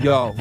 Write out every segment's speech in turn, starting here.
yo.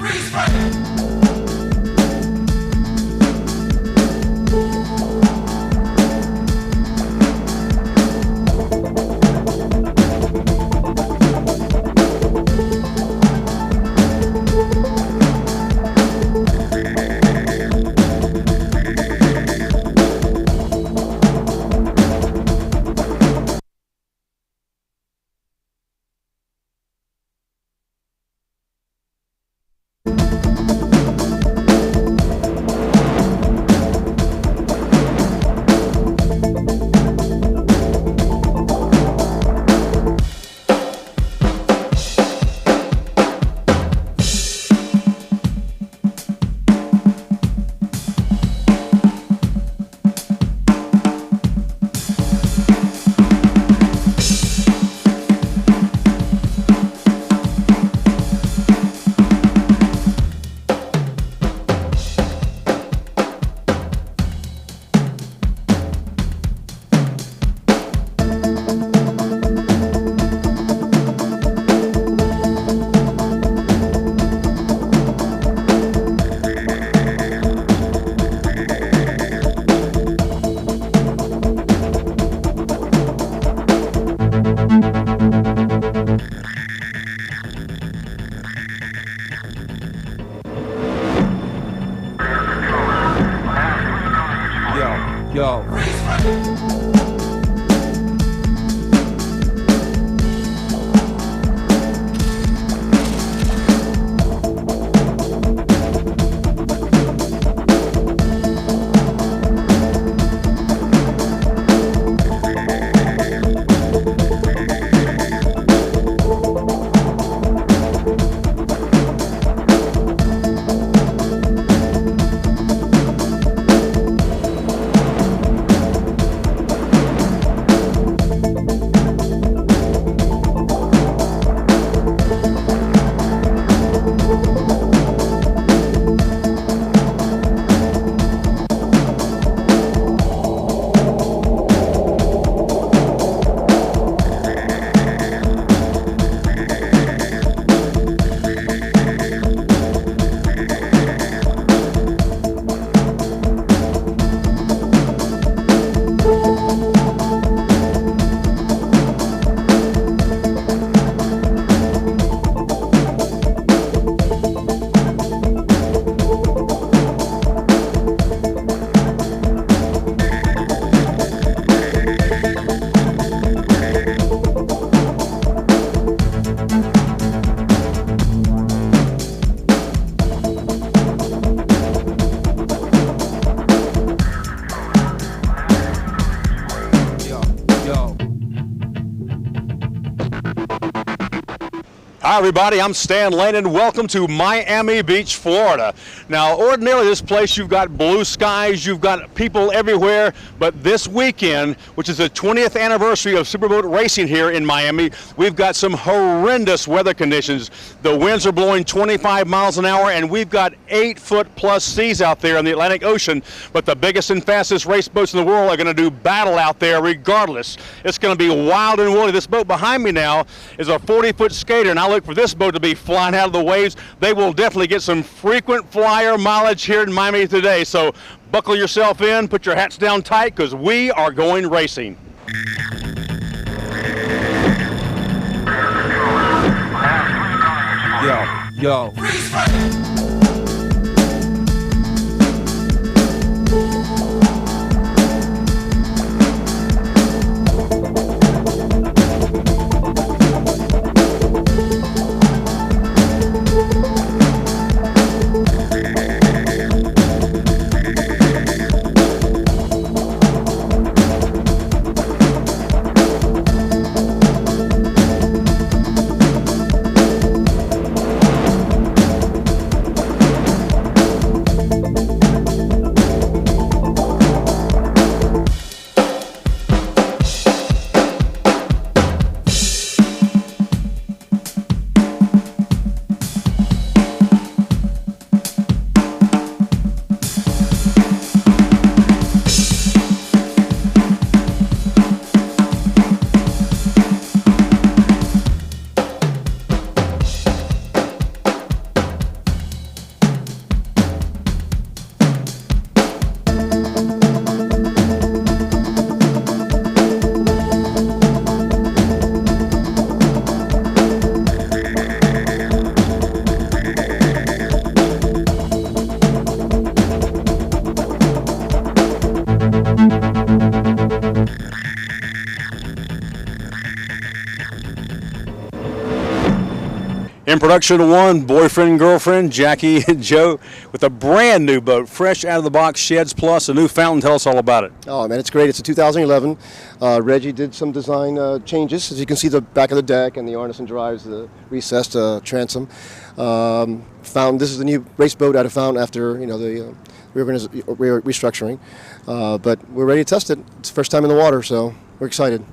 Yo. Hi everybody, I'm Stan Lane and welcome to Miami Beach, Florida. Now ordinarily this place you've got blue skies, you've got people everywhere, but this weekend, which is the 20th anniversary of Superboat racing here in Miami, we've got some horrendous weather conditions. The winds are blowing 25 miles an hour and we've got 8-foot+ seas out there in the Atlantic Ocean, but the biggest and fastest race boats in the world are going to do battle out there regardless. It's going to be wild and woolly. This boat behind me now is a 40-foot skater, and I look for this boat to be flying out of the waves. They will definitely get some frequent flyer mileage here in Miami today. So buckle yourself in, put your hats down tight, because we are going racing. Yo. In production one, boyfriend and girlfriend, Jackie and Joe, with a brand new boat, fresh out of the box, sheds plus a new fountain. Tell us all about it. Oh man, it's great. It's a 2011. Reggie did some design changes. As you can see, the back of the deck and the artisan drives, the recessed transom. Fountain. This is the new race boat out of Fountain after the restructuring. But we're ready to test it. It's the first time in the water, so we're excited.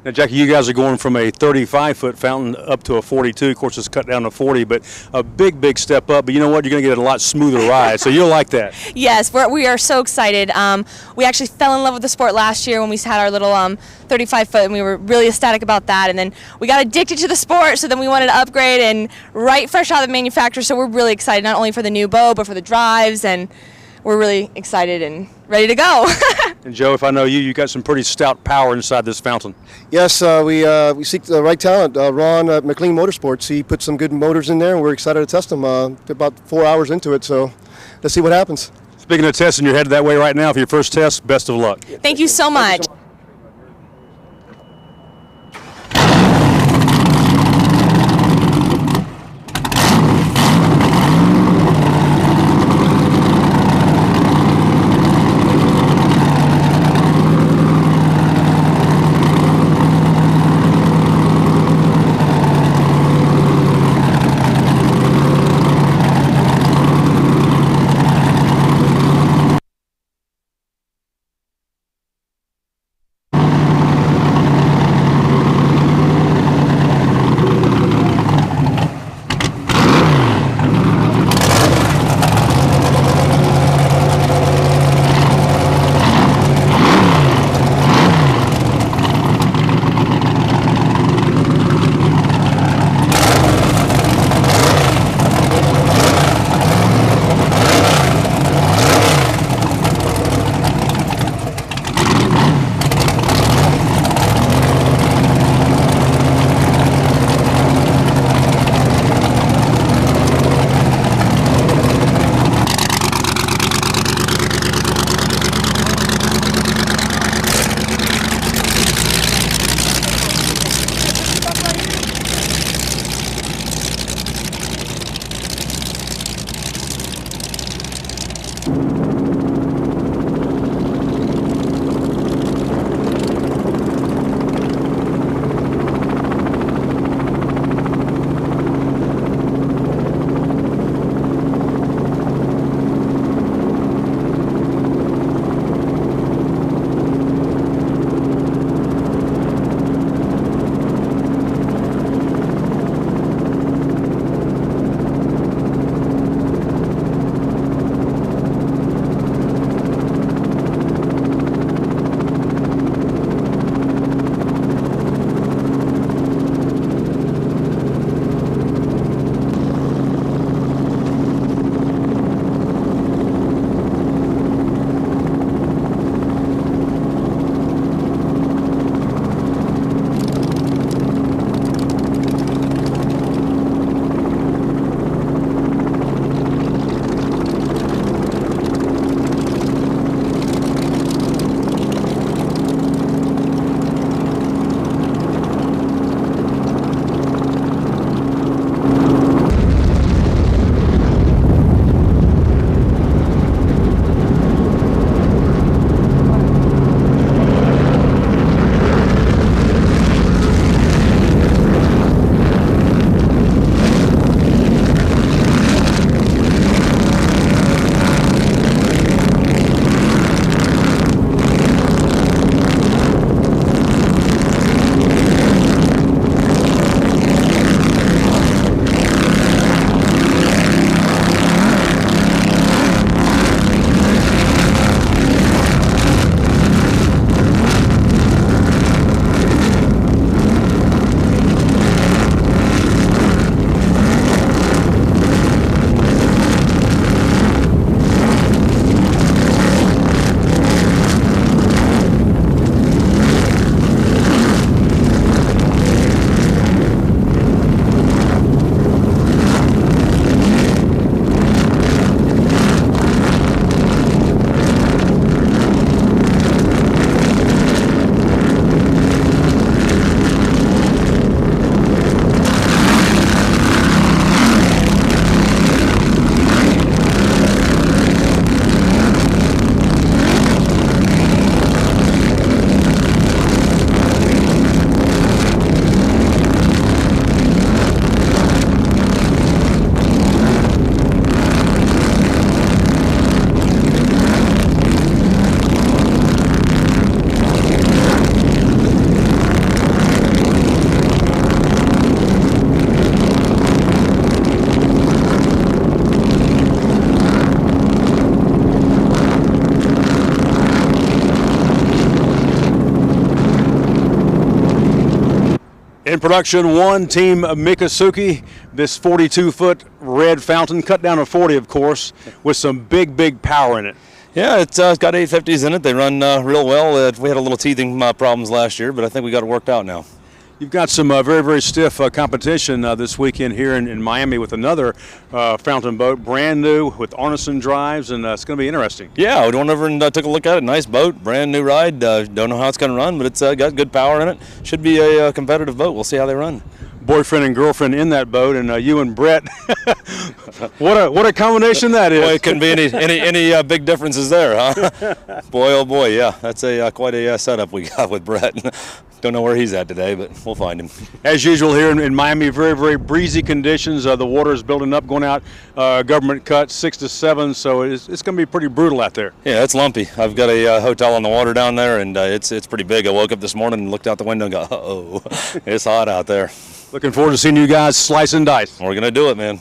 Now, Jackie, you guys are going from a 35-foot fountain up to a 42. Of course, it's cut down to 40, but a big, big step up. But you know what? You're going to get a lot smoother ride, so you'll like that. Yes, we are so excited. We actually fell in love with the sport last year when we had our little 35-foot, and we were really ecstatic about that. And then we got addicted to the sport, so then we wanted to upgrade and right fresh out of the manufacturer. So we're really excited, not only for the new boat, but for the drives, and we're really excited and ready to go. And Joe, if I know you, you got some pretty stout power inside this fountain. Yes, we seek the right talent. Ron at McLean Motorsports, he put some good motors in there, and we're excited to test them. About 4 hours into it, so let's see what happens. Speaking of testing, you're headed that way right now for your first test. Best of luck. Thank you so much. In production one, Team Mikasuki, this 42-foot red fountain, cut down to 40, of course, with some big power in it. Yeah, it's got 850s in it. They run real well. We had a little teething problems last year, but I think we got it worked out now. You've got some very stiff competition this weekend here in Miami with another fountain boat, brand new with Arneson drives, and it's going to be interesting. Yeah, we went over and took a look at it. Nice boat, brand new ride. Don't know how it's going to run, but it's got good power in it. Should be a competitive boat. We'll see how they run. Boyfriend and girlfriend in that boat, and you and Brett. what a combination that is. Boy, it couldn't be any big differences there, huh? Boy, oh boy, yeah, that's quite a setup we got with Brett. Don't know where he's at today, but we'll find him. As usual here in Miami, very breezy conditions. The water is building up, going out. Government cut 6 to 7, so it's going to be pretty brutal out there. Yeah, it's lumpy. I've got a hotel on the water down there, and it's pretty big. I woke up this morning and looked out the window and go, uh-oh, it's hot out there. Looking forward to seeing you guys slice and dice. We're going to do it, man.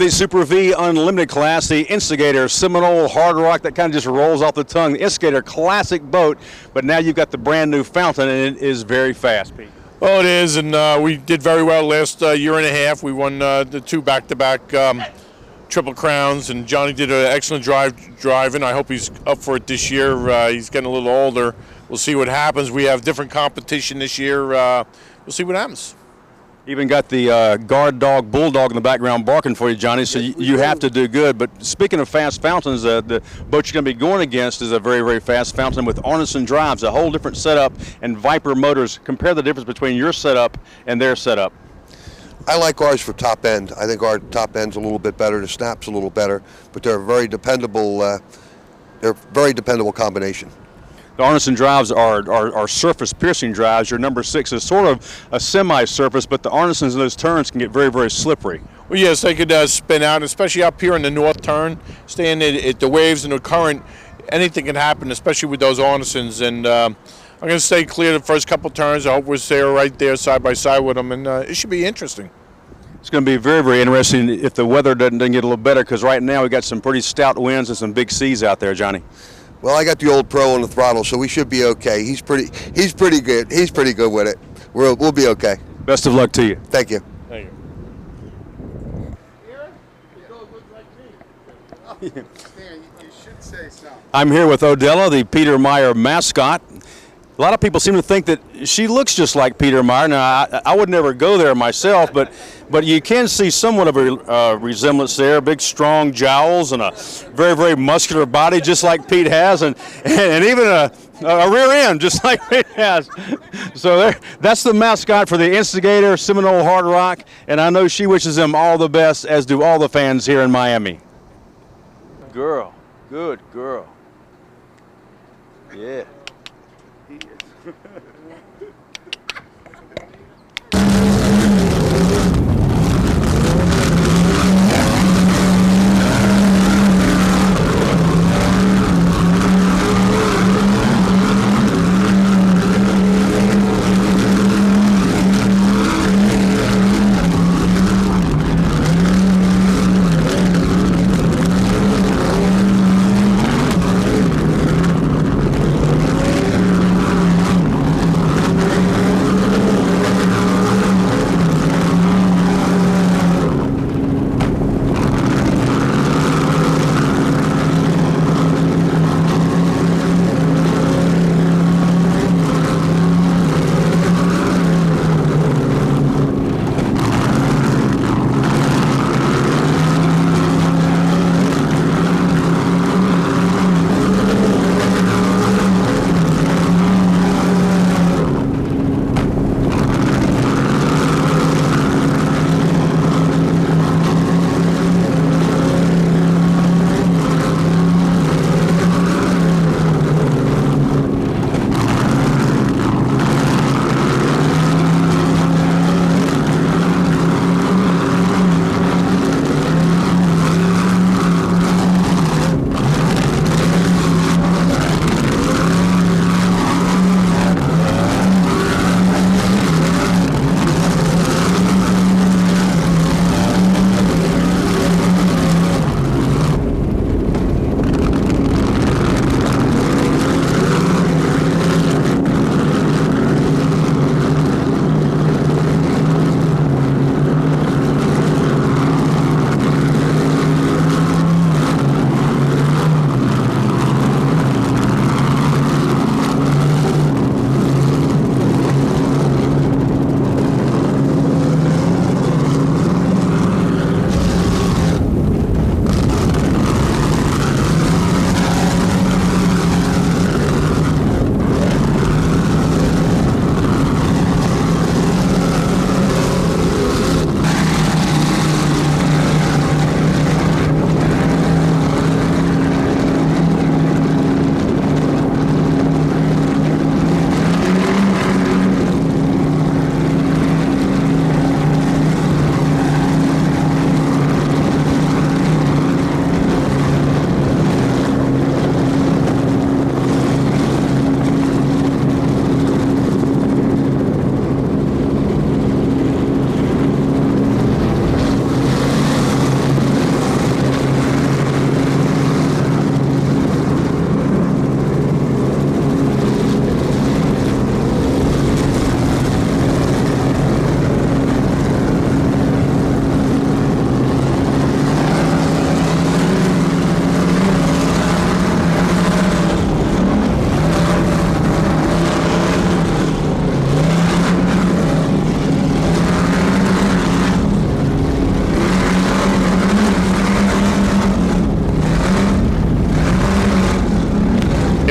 the Super V Unlimited class, the Instigator, Seminole, Hard Rock, that kind of just rolls off the tongue. The Instigator, classic boat, but now you've got the brand new Fountain, and it is very fast, Pete. Oh, it is, and we did very well last year and a half. We won the 2 back-to-back Triple Crowns, and Johnny did an excellent driving. I hope he's up for it this year. He's getting a little older. We'll see what happens. We have different competition this year. We'll see what happens. Even got the guard dog, bulldog in the background barking for you, Johnny, so you have to do good. But speaking of fast fountains, the boat you're going to be going against is a very, very fast fountain with Arneson drives, a whole different setup, and Viper motors. Compare the difference between your setup and their setup. I like ours for top end. I think our top end's a little bit better. The snap's a little better, but they're a very dependable. They're a very dependable combination. The Arneson drives are surface piercing drives. Your number 6 is sort of a semi-surface, but the Arnesons in those turns can get very, very slippery. Well, yes, they could spin out, especially up here in the north turn, staying at the waves and the current. Anything can happen, especially with those Arnesons. And I'm going to stay clear the first couple turns. I hope we'll stay right there side by side with them, and it should be interesting. It's going to be very, very interesting if the weather doesn't get a little better, because right now we got some pretty stout winds and some big seas out there, Johnny. Well, I got the old pro on the throttle, so we should be okay. He's pretty good. He's pretty good with it. We'll be okay. Best of luck to you. Thank you. Thank you. You should say so. I'm here with Odella, the Peter Meyer mascot. A lot of people seem to think that she looks just like Peter Meyer. Now, I would never go there myself, but you can see somewhat of a resemblance there. Big, strong jowls and a very, very muscular body, just like Pete has, and even a rear end, just like Pete has. So that's the mascot for the Instigator, Seminole Hard Rock, and I know she wishes them all the best, as do all the fans here in Miami. Girl, good girl. Yeah.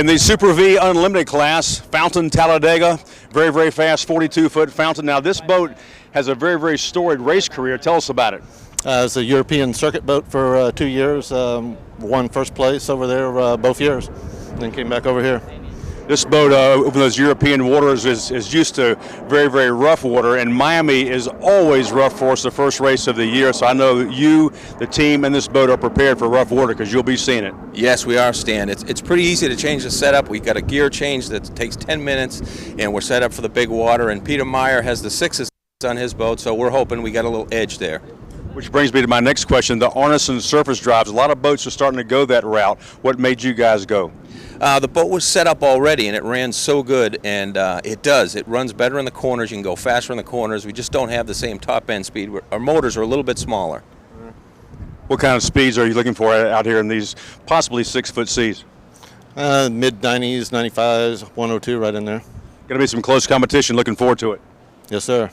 In the Super V Unlimited class, Fountain Talladega, very, very fast 42-foot fountain. Now this boat has a very, very storied race career. Tell us about it. It's a European circuit boat for 2 years. Won first place over there both years, and then came back over here. This boat over those European waters is used to very, very rough water, and Miami is always rough for us the first race of the year. So I know you, the team, and this boat are prepared for rough water because you'll be seeing it. Yes, we are, Stan. It's pretty easy to change the setup. We've got a gear change that takes 10 minutes, and we're set up for the big water. And Peter Meyer has the 6s on his boat, so we're hoping we got a little edge there. Which brings me to my next question, the Arneson surface drives. A lot of boats are starting to go that route. What made you guys go? The boat was set up already, and it ran so good, and it does. It runs better in the corners. You can go faster in the corners. We just don't have the same top-end speed. Our motors are a little bit smaller. What kind of speeds are you looking for out here in these possibly 6-foot seas? Mid-90s, 95s, 102 right in there. Going to be some close competition. Looking forward to it. Yes, sir.